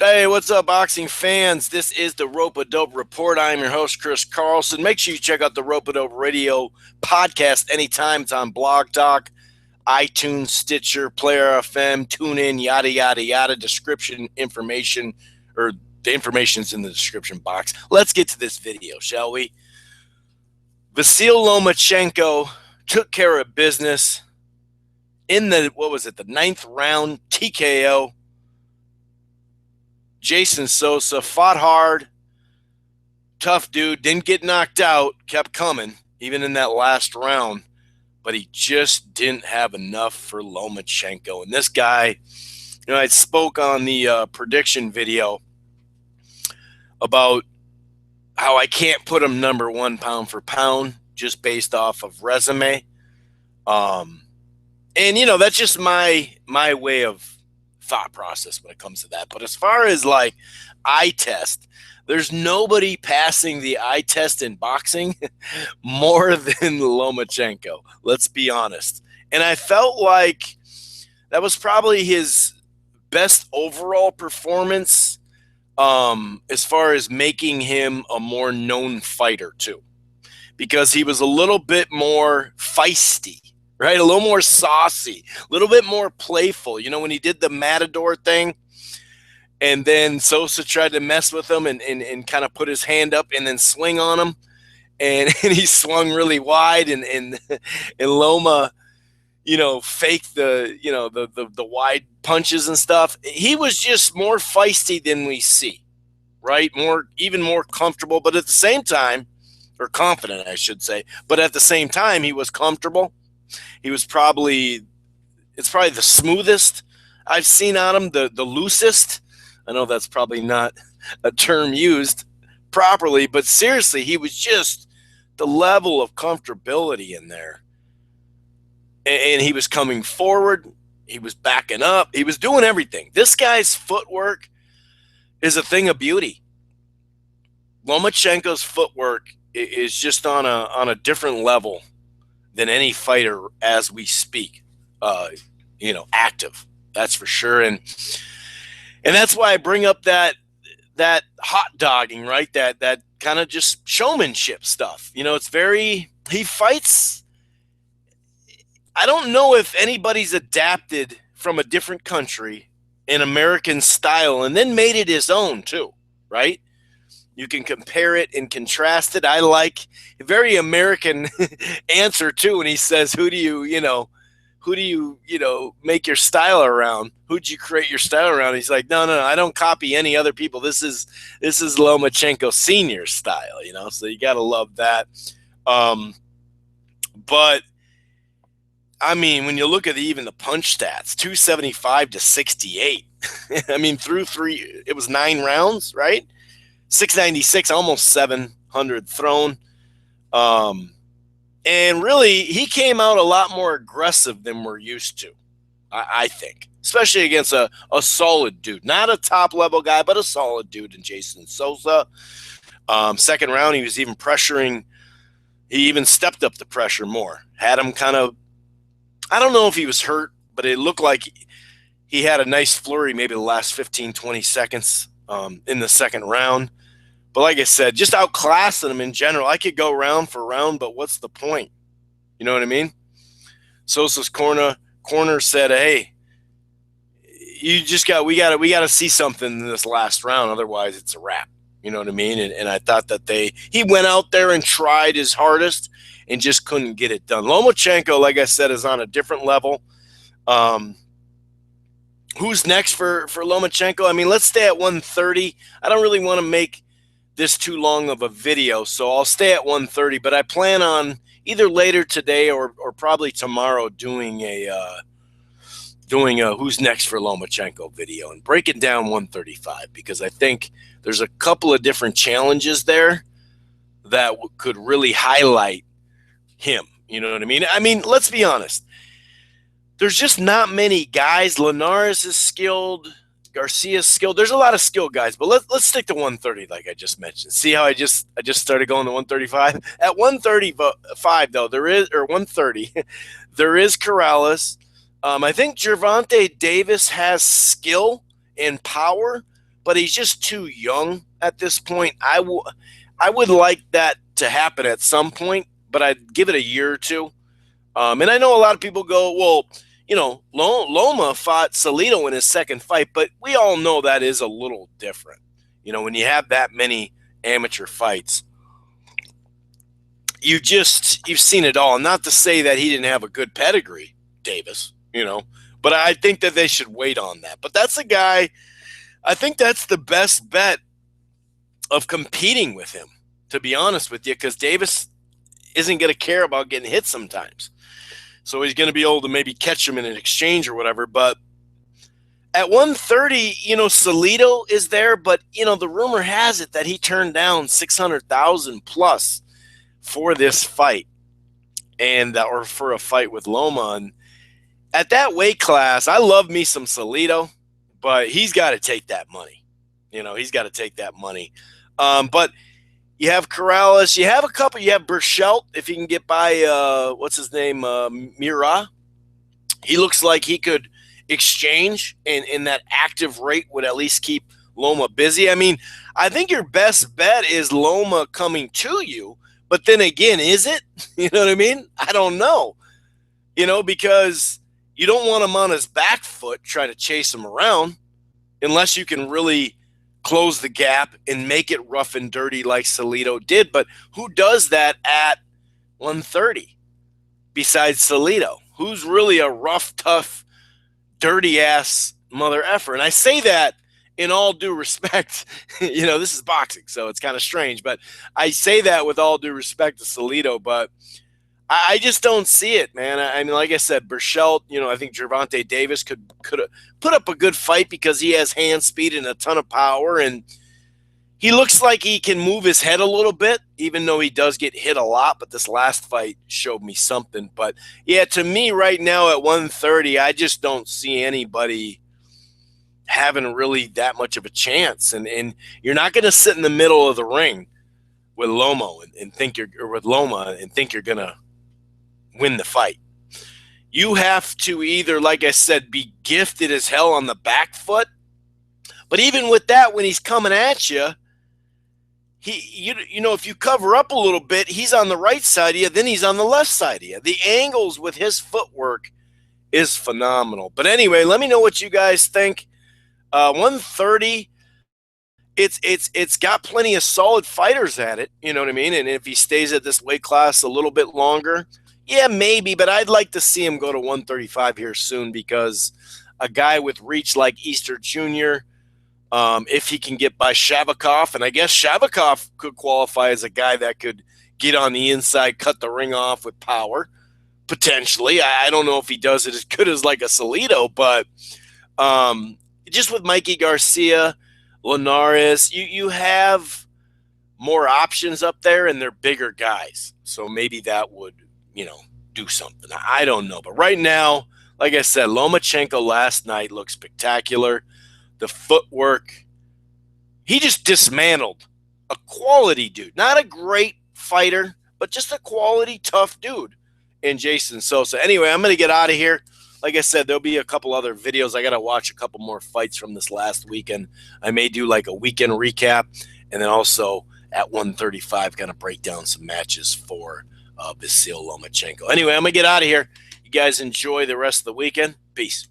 Hey, what's up, boxing fans? This is the Rope-A-Dope Report. I'm your host, Chris Carlson. Make sure you check out the Rope-A-Dope Radio podcast anytime. It's on Blog Talk, iTunes, Stitcher, Player FM, TuneIn, yada, yada, yada. Description information, or the information's in the description box. Let's get to this video, shall we? Vasyl Lomachenko took care of business in the, the ninth round, TKO. Jason Sosa fought hard, tough dude, didn't get knocked out, kept coming, even in that last round, but he just didn't have enough for Lomachenko. And this guy, I spoke on the prediction video about how I can't put him number one pound for pound just based off of resume. And, that's just my way of thought process when it comes to that. But as far as like eye test, there's nobody passing the eye test in boxing more than Lomachenko. Let's be honest. And I felt like that was probably his best overall performance as far as making him a more known fighter too, because he was a little bit more feisty. Right, a little more saucy, a little bit more playful. When he did the Matador thing, and then Sosa tried to mess with him and kind of put his hand up and then swing on him, and he swung really wide, and Loma, faked the wide punches and stuff. He was just more feisty than we see, right? Even more comfortable, but at the same time, or confident, I should say. But at the same time, he was comfortable. He was probably the smoothest I've seen on him, the loosest. I know that's probably not a term used properly, but seriously, he was just the level of comfortability in there. And he was coming forward. He was backing up. He was doing everything. This guy's footwork is a thing of beauty. Lomachenko's footwork is just on a different level than any fighter as we speak, active. That's for sure. And that's why I bring up that hot dogging, right? That kind of just showmanship stuff. He fights. I don't know if anybody's adapted from a different country in American style and then made it his own too, right? You can compare it and contrast it. I like a very American answer too when he says, who do you make your style around? Who'd you create your style around? He's like, no, I don't copy any other people. This is Lomachenko Senior style, so you got to love that. But I mean, when you look at even the punch stats, 275 to 68. I mean, through it was 9 rounds, right? 696, almost 700 thrown. And really, he came out a lot more aggressive than we're used to, I think, especially against a solid dude. Not a top-level guy, but a solid dude in Jason Sosa. Second round, he was even pressuring. He even stepped up the pressure more. Had him kind of, I don't know if he was hurt, but it looked like he had a nice flurry maybe the last 15, 20 seconds in the second round. But like I said, just outclassing him in general. I could go round for round, but what's the point? You know what I mean? Sosa's corner said, "Hey, we got to see something in this last round, otherwise it's a wrap." You know what I mean? And I thought that he went out there and tried his hardest and just couldn't get it done. Lomachenko, like I said, is on a different level. Who's next for Lomachenko? I mean, let's stay at 130. I don't really want to make this too long of a video, so I'll stay at 130, but I plan on either later today or probably tomorrow doing a who's next for Lomachenko video and breaking down 135, because I think there's a couple of different challenges there that could really highlight him. You know what I mean? I mean, let's be honest. There's just not many guys. Linares is skilled. Garcia's skilled. There's a lot of skilled guys, but let's stick to 130 like I just mentioned. See how I just started going to 135? At 135 though, 130, there is Corrales. I think Gervonta Davis has skill and power, but he's just too young at this point. I would like that to happen at some point, but I'd give it a year or two. And I know a lot of people go, well, Loma fought Salido in his second fight, but we all know that is a little different. When you have that many amateur fights, you've seen it all. Not to say that he didn't have a good pedigree, Davis, but I think that they should wait on that. But that's a guy, I think that's the best bet of competing with him, to be honest with you, because Davis isn't going to care about getting hit sometimes. So he's going to be able to maybe catch him in an exchange or whatever. But at 130, Salido is there, but, the rumor has it that he turned down $600,000 plus for this fight or for a fight with Loma. And at that weight class, I love me some Salido, but he's got to take that money. He's got to take that money. But you have Corrales. You have a couple. You have Burchelt, if you can get by, what's his name, Mira. He looks like he could exchange, and that active rate would at least keep Loma busy. I mean, I think your best bet is Loma coming to you. But then again, is it? You know what I mean? I don't know. Because you don't want him on his back foot trying to chase him around unless you can really close the gap and make it rough and dirty like Salido did. But who does that at 130 besides Salido? Who's really a rough, tough, dirty-ass mother effer? And I say that in all due respect. This is boxing, so it's kind of strange. But I say that with all due respect to Salido, but I just don't see it, man. I mean, like I said, Burchelt, I think Gervonta Davis could put up a good fight because he has hand speed and a ton of power, and he looks like he can move his head a little bit, even though he does get hit a lot. But this last fight showed me something. But, yeah, to me right now at 130, I just don't see anybody having really that much of a chance. And you're not going to sit in the middle of the ring with Loma and think you're going to win the fight. You have to either, like I said, be gifted as hell on the back foot. But even with that, when he's coming at you, if you cover up a little bit, he's on the right side of you, then he's on the left side of you. The angles with his footwork is phenomenal. But anyway, let me know what you guys think. 130, it's got plenty of solid fighters at it, you know what I mean? And if he stays at this weight class a little bit longer, yeah, maybe, but I'd like to see him go to 135 here soon, because a guy with reach like Easter Jr., if he can get by Shavakov, and I guess Shavakov could qualify as a guy that could get on the inside, cut the ring off with power, potentially. I don't know if he does it as good as like a Salido, but just with Mikey Garcia, Linares, you have more options up there, and they're bigger guys. So maybe that would, do something. I don't know. But right now, like I said, Lomachenko last night looked spectacular. The footwork, he just dismantled a quality dude. Not a great fighter, but just a quality, tough dude in Jason Sosa. Anyway, I'm going to get out of here. Like I said, there'll be a couple other videos. I got to watch a couple more fights from this last weekend. I may do like a weekend recap, and then also at 135, going to break down some matches for Vasyl Lomachenko. Anyway, I'm going to get out of here. You guys enjoy the rest of the weekend. Peace.